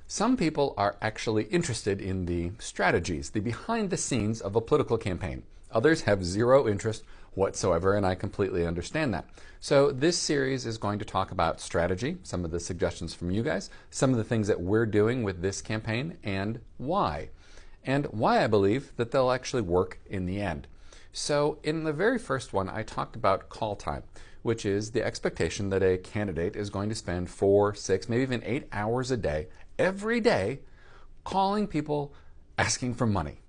Some people are actually interested in the strategies, the behind the scenes of a political campaign. Others have zero interest whatsoever, and I completely understand that. So this series is going to talk about strategy, some of the suggestions from you guys, some of the things that we're doing with this campaign, and why I believe that they'll actually work in the end. So in the very first one, I talked about call time, which is the expectation that a candidate is going to spend 4, 6, maybe even 8 hours a day, every day, calling people asking for money.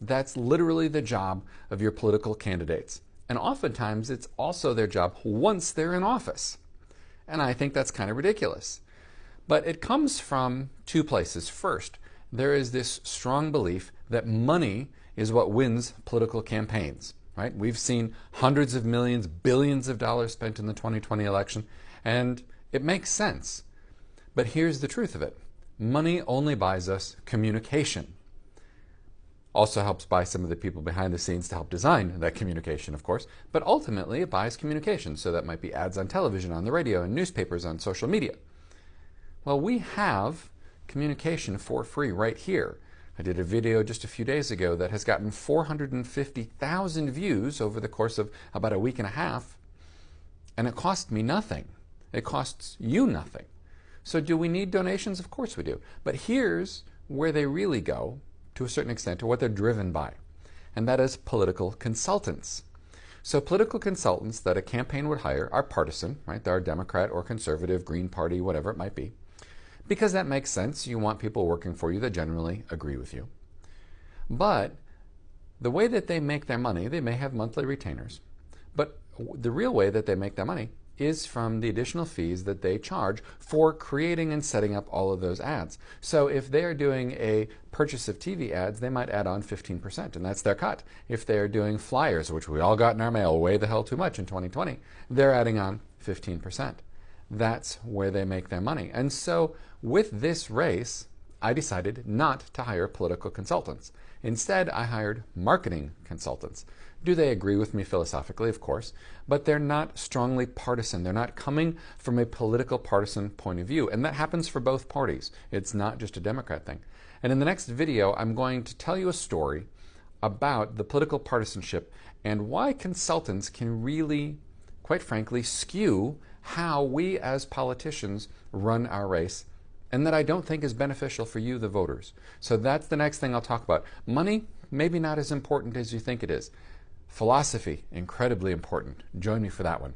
That's literally the job of your political candidates. And oftentimes it's also their job once they're in office. And I think that's kind of ridiculous. But it comes from two places. First, there is this strong belief that money is what wins political campaigns, right? We've seen hundreds of millions, billions of dollars spent in the 2020 election, and it makes sense. But here's the truth of it. Money only buys us communication. Also helps buy some of the people behind the scenes to help design that communication, of course, but ultimately it buys communication. So that might be ads on television, on the radio, and newspapers, on social media. Well, we have communication for free right here. I did a video just a few days ago that has gotten 450,000 views over the course of about a week and a half, and it cost me nothing. It costs you nothing. So do we need donations? Of course we do. But here's where they really go, to a certain extent, to what they're driven by, and that is political consultants. So political consultants that a campaign would hire are partisan, right? They're Democrat or conservative, Green Party, whatever it might be. Because that makes sense. You want people working for you that generally agree with you. But the way that they make their money, they may have monthly retainers, but the real way that they make their money is from the additional fees that they charge for creating and setting up all of those ads. So if they're doing a purchase of TV ads, they might add on 15%, and that's their cut. If they're doing flyers, which we all got in our mail way the hell too much in 2020, they're adding on 15%. That's where they make their money. And so with this race, I decided not to hire political consultants. Instead, I hired marketing consultants. Do they agree with me philosophically? Of course, but they're not strongly partisan. They're not coming from a political partisan point of view, and that happens for both parties. It's not just a Democrat thing. And in the next video, I'm going to tell you a story about the political partisanship and why consultants can really, quite frankly, skew how we as politicians run our race, and that I don't think is beneficial for you, the voters. So that's the next thing I'll talk about. Money, maybe not as important as you think it is. Philosophy, incredibly important. Join me for that one.